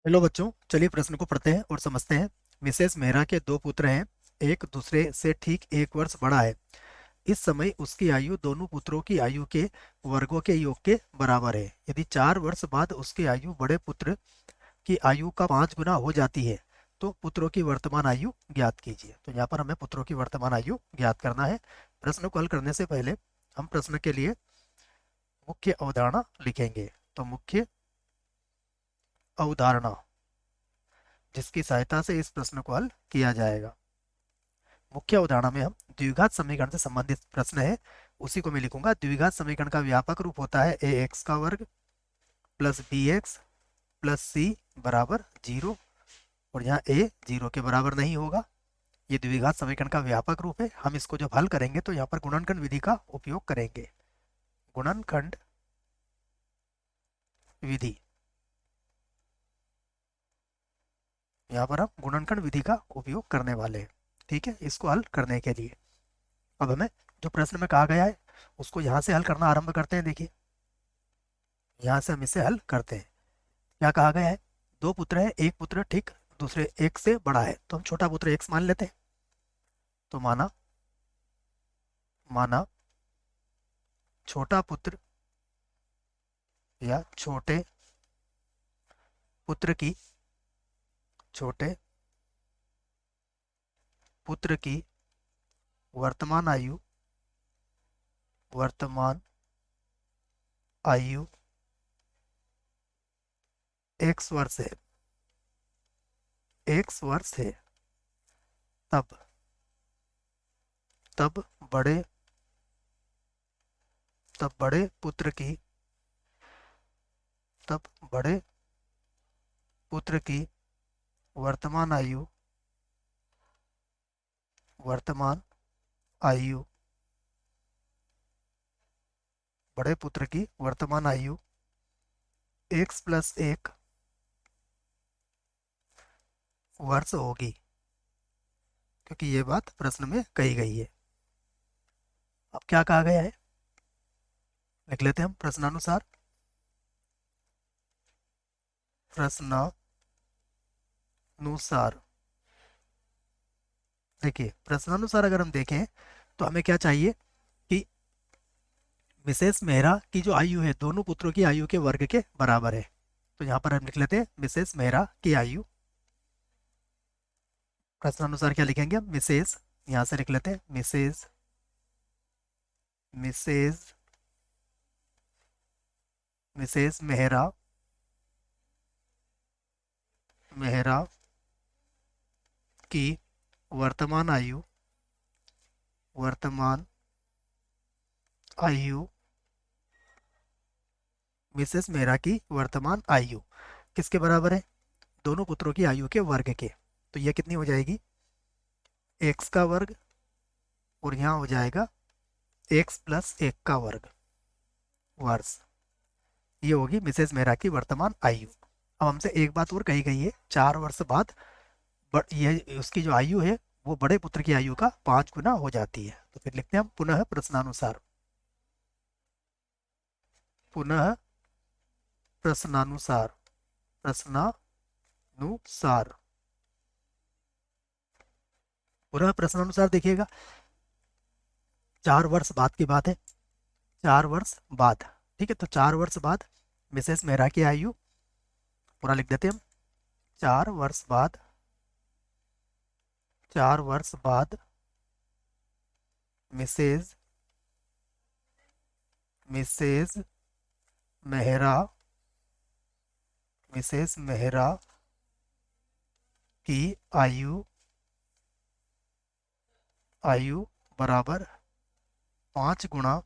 Hello बच्चों, चलिए प्रश्न को पढ़ते हैं और समझते हैं। मिसेस मेहरा के दो पुत्र हैं। एक दूसरे से ठीक 1 वर्ष बड़ा है। इस समय उसकी आयु दोनों पुत्रों की आयु के वर्गों के योग के बराबर है। यदि 4 वर्ष बाद उसकी आयु बड़े पुत्र की आयु का 5 गुना हो जाती है तो पुत्रों की वर्तमान आयु ज्ञात कीजिए। तो यहाँ पर हमें पुत्रों की वर्तमान आयु ज्ञात करना है। प्रश्न को हल करने से पहले हम प्रश्न के लिए मुख्य अवधारणा लिखेंगे। तो मुख्य अवधारणा जिसकी सहायता से इस प्रश्न को हल किया जाएगा। मुख्य अवधारणा में हम द्विघात समीकरण से संबंधित प्रश्न है, उसी को मैं लिखूंगा। द्विघात समीकरण का व्यापक रूप होता है ए एक्स का वर्ग प्लस बी एक्स प्लस सी बराबर 0। और यहाँ ए 0 के बराबर नहीं होगा। ये द्विघात समीकरण का व्यापक रूप है। हम इसको जब हल करेंगे तो यहाँ पर गुणनखंड विधि का उपयोग करेंगे। गुणनखंड विधि, यहाँ पर हम गुणनखंड विधि का उपयोग करने वाले हैं। ठीक है, इसको हल करने के लिए अब हमें जो प्रश्न में कहा गया है उसको यहाँ से हल करना आरंभ करते हैं। देखिए, यहाँ से हम इसे हल करते हैं। क्या कहा गया है? दो पुत्र है, एक पुत्र ठीक दूसरे एक से बड़ा है, तो हम छोटा पुत्र एक्स मान लेते हैं। तो माना माना छोटा पुत्र या छोटे पुत्र की छोटे पुत्र की वर्तमान आयु आयु एक्स वर्ष है। एक्स वर्ष है। तब तब बड़े तब बड़े पुत्र की तब बड़े पुत्र की वर्तमान आयु वर्तमान आयु बड़े पुत्र की वर्तमान आयु एक्स प्लस 1 वर्ष होगी, क्योंकि ये बात प्रश्न में कही गई है। अब क्या कहा गया है लिख लेते हैं हम। प्रश्नानुसार देखिए, प्रश्नानुसार अगर हम देखें तो हमें क्या चाहिए कि मिसेस मेहरा की जो आयु है दोनों पुत्रों की आयु के वर्ग के बराबर है। तो यहाँ पर हम लिख लेते हैं मिसेस मेहरा की आयु। प्रश्नानुसार क्या लिखेंगे हम? मिसेस, यहाँ से लिख लेते हैं Mrs Mrs Mrs Mehra Mehra की वर्तमान आयु मिसेस मेहरा की वर्तमान आयु किसके बराबर है? दोनों पुत्रों की आयु के वर्ग के। तो यह कितनी हो जाएगी? एक्स का वर्ग, और यहाँ हो जाएगा एक्स प्लस 1 का वर्ष। ये होगी मिसेस मेहरा की वर्तमान आयु। अब हमसे एक बात और कही गई है, 4 वर्ष बाद ये उसकी जो आयु है वो बड़े पुत्र की आयु का 5 गुना हो जाती है। तो फिर लिखते हैं हम पुनः प्रश्नानुसार पुनः प्रश्नानुसार प्रश्नानुसार पुनः प्रश्नानुसार देखिएगा, 4 वर्ष बाद की बात है। 4 वर्ष बाद, ठीक है। तो 4 वर्ष बाद मिसेस मेहरा की आयु पूरा लिख देते हैं हम। 4 वर्ष बाद मिसेस मेहरा की आयु बराबर 5 गुना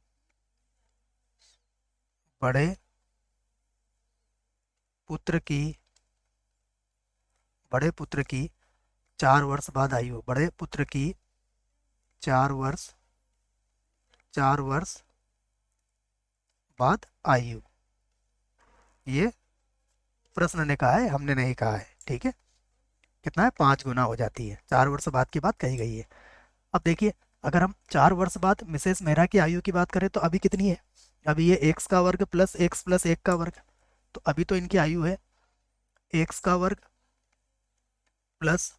बड़े पुत्र की 4 वर्ष बाद आयु, बड़े पुत्र की 4 वर्ष बाद आयु। ये प्रश्न ने कहा है, हमने नहीं कहा है। ठीक है, कितना है? 5 गुना हो जाती है। 4 वर्ष बाद की बात कही गई है। अब देखिए, अगर हम 4 वर्ष बाद मिसेस मेहरा की आयु की बात करें तो अभी कितनी है? अभी ये एक्स का वर्ग प्लस एक्स प्लस 1 का वर्ग। तो अभी तो इनकी आयु है एक्स का वर्ग प्लस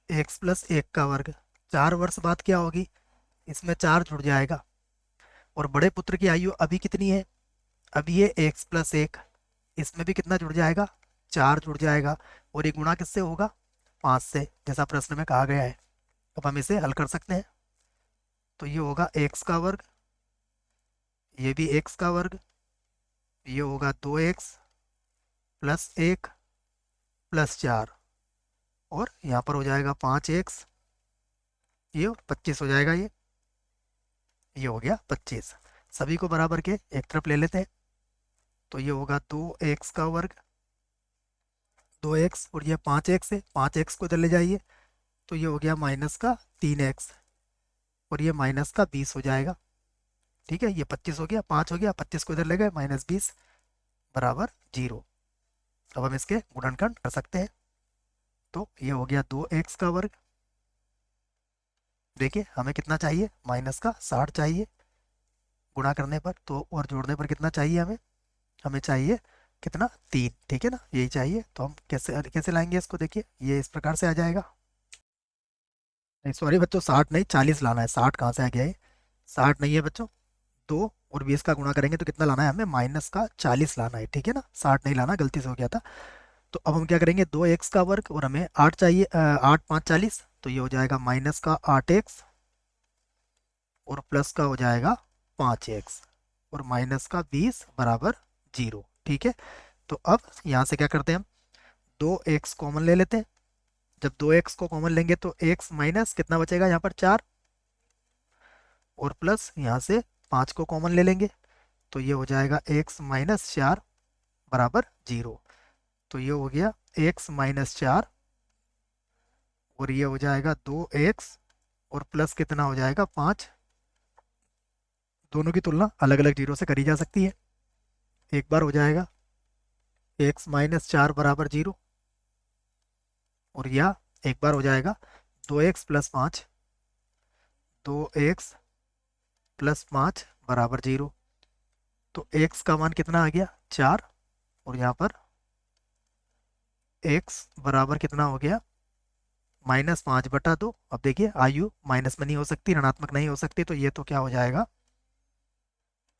एक्स प्लस 1 का वर्ग। 4 वर्ष बाद क्या होगी, इसमें 4 जुड़ जाएगा। और बड़े पुत्र की आयु अभी कितनी है, अभी ये एक्स प्लस 1, इसमें भी कितना जुड़ जाएगा, 4 जुड़ जाएगा। और ये गुणा किससे होगा, 5 से, जैसा प्रश्न में कहा गया है। अब हम इसे हल कर सकते हैं। तो ये होगा एक्स का वर्ग, ये भी एक्स का वर्ग, ये होगा 2x प्लस 1 प्लस 4, और यहाँ पर हो जाएगा 5x, ये 25 हो जाएगा। ये हो गया 25। सभी को बराबर के एक तरफ ले लेते हैं। तो ये होगा 2x का वर्ग, 2x, और ये 5x है, 5x को इधर ले जाइए, तो ये हो गया माइनस का 3x, और ये माइनस का 20 हो जाएगा। ठीक है, ये 25 हो गया, 5 हो गया, 25 को इधर ले गए, माइनस 20 बराबर 0। अब हम इसके गुणनखंड कर सकते हैं। तो ये हो गया 2x का वर्ग, देखिए हमें कितना चाहिए, माइनस का 60 चाहिए गुणा करने पर, तो और जोड़ने पर कितना चाहिए हमें, हमें चाहिए कितना, 3। ठीक है ना, यही चाहिए। तो हम कैसे कैसे लाएंगे इसको, देखिए ये इस प्रकार से आ जाएगा। नहीं सॉरी बच्चों, 60 नहीं 40 लाना है, 60 कहाँ से आ गया है, 60 नहीं है बच्चों। 2 और 20 का गुणा करेंगे तो कितना लाना है हमें, माइनस का 40 लाना है। ठीक है ना, 60 नहीं लाना, गलती से हो गया था। तो अब हम क्या करेंगे, 2x का वर्ग, और हमें 8 चाहिए, 8 5 40, तो ये हो जाएगा माइनस का 8x, और प्लस का हो जाएगा 5x, और माइनस का 20 बराबर 0। ठीक है, तो अब यहाँ से क्या करते हैं हम, 2x कॉमन ले लेते हैं। जब 2x को कॉमन लेंगे तो x माइनस कितना बचेगा यहाँ पर 4, और प्लस यहाँ से 5 को कॉमन ले लेंगे, तो ये हो जाएगा x माइनस 4 बराबर 0। तो ये हो गया x माइनस 4, और ये हो जाएगा 2x, और प्लस कितना हो जाएगा 5। दोनों की तुलना अलग अलग जीरो से करी जा सकती है। एक बार हो जाएगा x माइनस 4 बराबर 0, और या एक बार हो जाएगा 2x प्लस 5, 2x प्लस 5 बराबर 0। तो x का मान कितना आ गया 4, और यहाँ पर x बराबर कितना हो गया, -5/2। अब देखिए आयु माइनस में नहीं हो सकती, ऋणात्मक नहीं हो सकती, तो ये तो क्या हो जाएगा,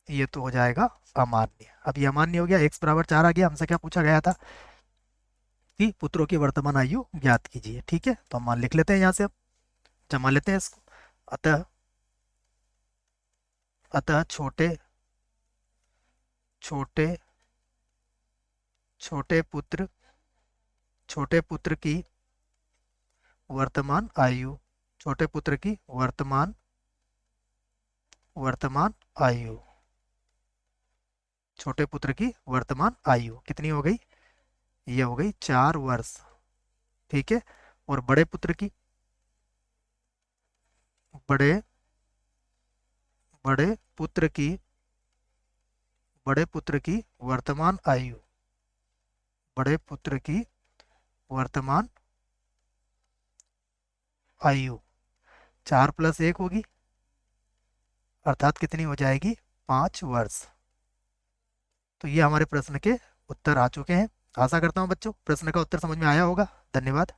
ये तो हो जाएगा अमान्य। अब ये अमान्य हो गया, x बराबर 4 आ गया। हमसे क्या पूछा गया था कि पुत्रों की वर्तमान आयु ज्ञात कीजिए। ठीक है, तो हम मान लिख लेते हैं, यहाँ से अब जमा लेते हैं इसको। अतः अतः छोटे छोटे छोटे पुत्र छोटे पुत्र की वर्तमान आयु, छोटे पुत्र की वर्तमान वर्तमान आयु, छोटे पुत्र की वर्तमान आयु कितनी हो गई, ये हो गई 4 वर्ष। ठीक है, और बड़े पुत्र की, बड़े बड़े पुत्र की बड़े पुत्र की वर्तमान आयु, बड़े पुत्र की वर्तमान आयु 4 + 1 होगी, अर्थात कितनी हो जाएगी, 5 वर्ष। तो ये हमारे प्रश्न के उत्तर आ चुके हैं। आशा करता हूँ बच्चों प्रश्न का उत्तर समझ में आया होगा। धन्यवाद।